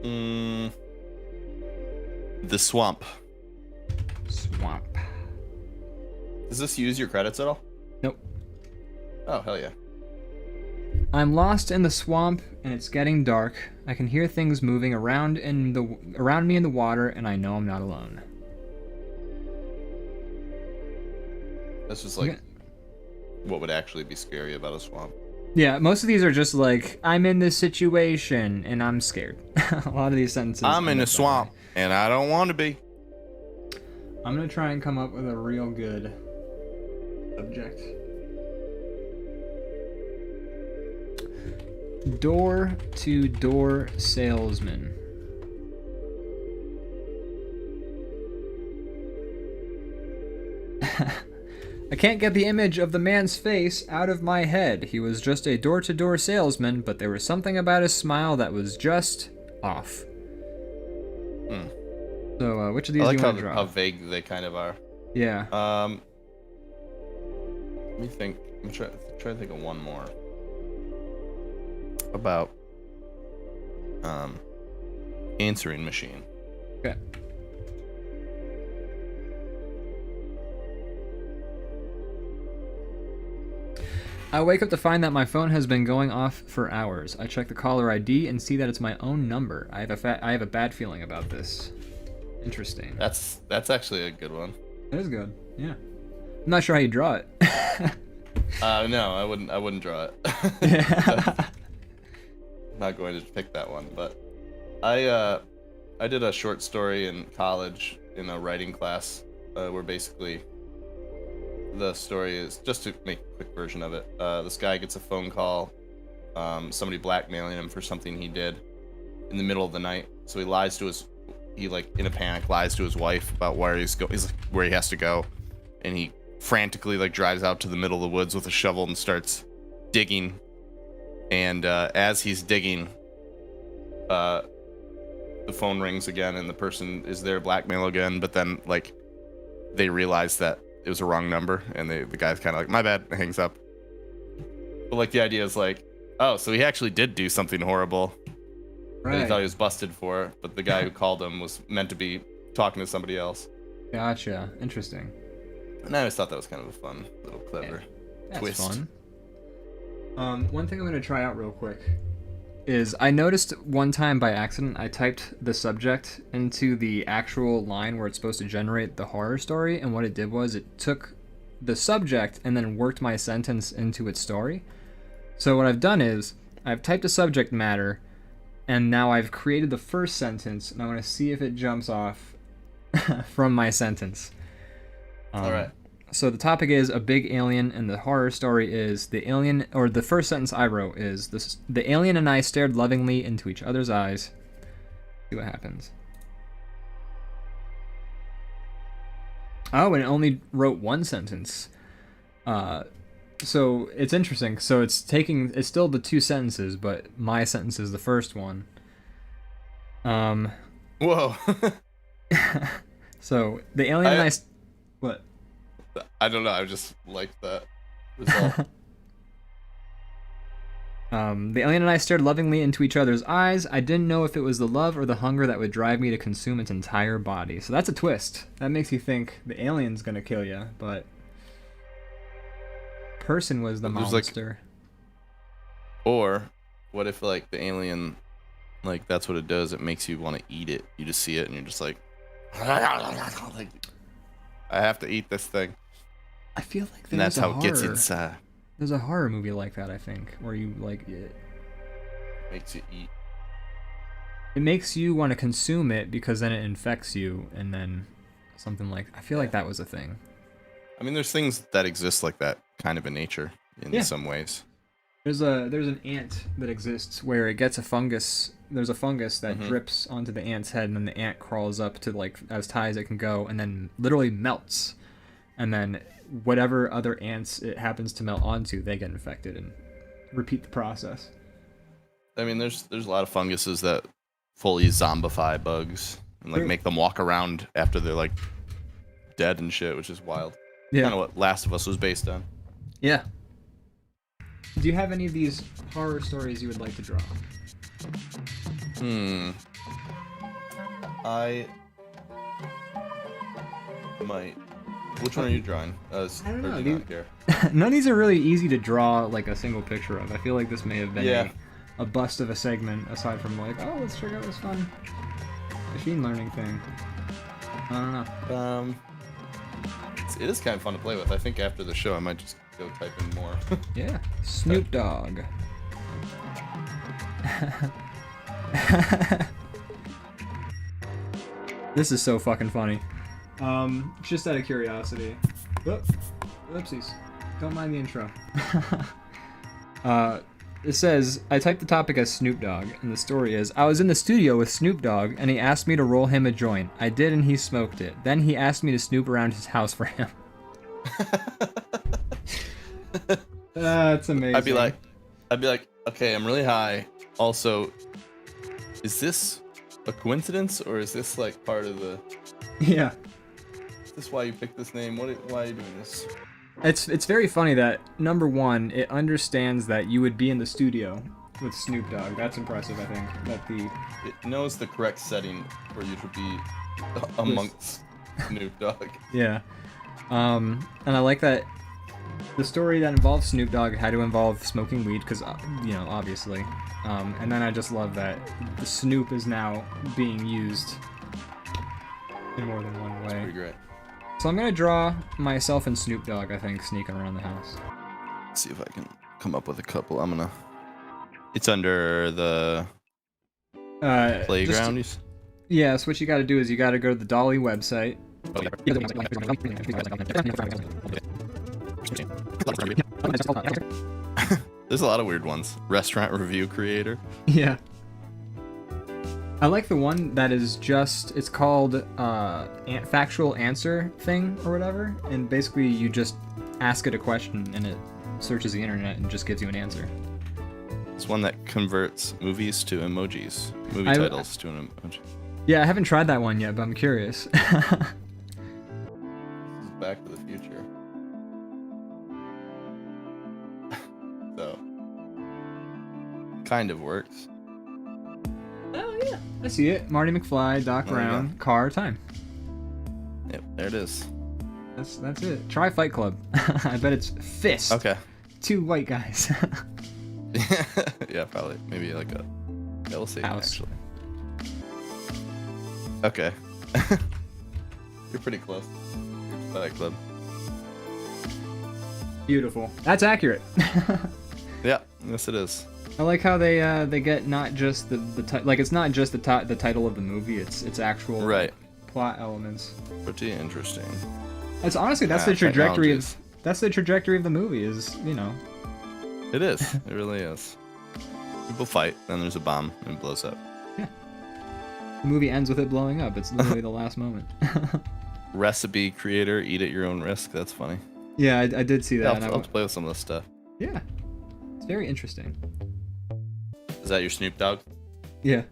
Mm, the swamp. Swamp. Does this use your credits at all? Nope. Oh, hell yeah. I'm lost in the swamp, and it's getting dark. I can hear things moving around me in the water, and I know I'm not alone. That's just like what would actually be scary about a swamp. Yeah, most of these are just like, I'm in this situation, and I'm scared. A lot of these sentences. I'm in a swamp, and I don't want to be. I'm gonna try and come up with a real good subject. Door-to-door salesman. I can't get the image of the man's face out of my head. He was just a door-to-door salesman, but there was something about his smile that was just off. So, which of these do you want to draw? How vague they kind of are. Yeah. Let me think. I'm trying to think of one more. About answering machine. Okay. I wake up to find that my phone has been going off for hours. I check the caller ID and see that it's my own number. I have a bad feeling about this. Interesting. That's actually a good one. It is good. Yeah. I'm not sure how you draw it. No, I wouldn't draw it. Yeah. Not going to pick that one, but I did a short story in college in a writing class where basically the story is, just to make a quick version of it, this guy gets a phone call, somebody blackmailing him for something he did in the middle of the night. So he like in a panic lies to his wife about where where he has to go, and he frantically like drives out to the middle of the woods with a shovel and starts digging. And as he's digging, the phone rings again, and the person is there, blackmail again. But then, like, they realize that it was a wrong number, and the guy's kind of like, "My bad," and hangs up. But like, the idea is like, oh, so he actually did do something horrible. Right. And he thought he was busted for it, but the guy who called him was meant to be talking to somebody else. Gotcha. Interesting. And I always thought that was kind of a fun, little clever twist. That's fun. One thing I'm going to try out real quick is I noticed one time by accident I typed the subject into the actual line where it's supposed to generate the horror story, and what it did was it took the subject and then worked my sentence into its story. So what I've done is I've typed a subject matter, and now I've created the first sentence, and I want to see if it jumps off from my sentence. All right. So the topic is a big alien, and the horror story is the alien, or the first sentence I wrote is this: the alien and I stared lovingly into each other's eyes. See what happens. Oh, and it only wrote one sentence. So it's interesting. So it's still the two sentences, but my sentence is the first one. Whoa. So the alien and I. What? I don't know. I just like that result. The alien and I stared lovingly into each other's eyes. I didn't know if it was the love or the hunger that would drive me to consume its entire body. So that's a twist. That makes you think the alien's gonna kill you, but person was the monster. Or what if like the alien, like that's what it does? It makes you want to eat it. You just see it and you're just like, I have to eat this thing. I feel like and that's how it gets inside. There's a horror movie like that, I think, where you like it makes you eat. It makes you want to consume it because then it infects you, and then something like, I feel like that was a thing. I mean, there's things that exist like that kind of in nature in some ways. There's an ant that exists where it gets a fungus. There's a fungus that drips onto the ant's head, and then the ant crawls up to like as high as it can go, and then literally melts. And then whatever other ants it happens to melt onto, they get infected and repeat the process. I mean, there's a lot of funguses that fully zombify bugs and like make them walk around after they're like dead and shit, which is wild. Yeah. Kind of what Last of Us was based on. Yeah. Do you have any of these horror stories you would like to draw? I might. Which one are you drawing? I don't know, or dude. not here? None of these are really easy to draw like a single picture of. I feel like this may have been Yeah. a bust of a segment aside from like, oh, let's check out this fun machine learning thing. I don't know. It is kind of fun to play with. I think after the show, I might just go type in more. Yeah. Snoop Dogg. This is so fucking funny. Just out of curiosity. Whoopsies. Don't mind the intro. It says, I typed the topic as Snoop Dogg, and the story is, I was in the studio with Snoop Dogg, and he asked me to roll him a joint. I did, and he smoked it. Then he asked me to snoop around his house for him. That's amazing. I'd be like, okay, I'm really high. Also, is this a coincidence, or is this like part of the... Yeah. Is this why you picked this name? Why are you doing this? It's very funny that, number one, it understands that you would be in the studio with Snoop Dogg. That's impressive, I think. It knows the correct setting for you to be amongst Snoop Dogg. Yeah. And I like that the story that involves Snoop Dogg had to involve smoking weed, because, you know, obviously. And then I just love that the Snoop is now being used in more than one way. That's pretty great. So I'm gonna draw myself and Snoop Dogg, I think, sneaking around the house. Let's see if I can come up with a couple. It's under the playground. Yeah, so what you gotta do is you gotta go to the Dolly website. Oh, yeah. There's a lot of weird ones. Restaurant review creator. Yeah. I like the one that is just, it's called factual answer thing or whatever, and basically you just ask it a question and it searches the internet and just gives you an answer. It's one that converts movies to emojis. Movie titles to an emoji. Yeah, I haven't tried that one yet, but I'm curious. This is Back to the Future. So, kind of works. Oh yeah, I see it. Marty McFly, Doc Brown, car, time. Yep, there it is. That's it. Try Fight Club. I bet it's fist. Okay. Two white guys. Yeah, probably. Maybe like a... Yeah, we'll see, House. actually. Okay. You're pretty close. Fight Club. Beautiful. That's accurate. Yeah, yes it is. I like how they get not just the like it's not just the title of the movie. It's actual Right. plot elements. Pretty interesting. It's honestly that's the trajectory of the movie. Is, you know. It is. It really is. People fight, then there's a bomb and it blows up. Yeah. The movie ends with it blowing up. It's literally the last moment. Recipe creator, eat at your own risk. That's funny. Yeah, I did see that. Yeah, I'll play with some of this stuff. Yeah, it's very interesting. Is that your Snoop Dogg? Yeah.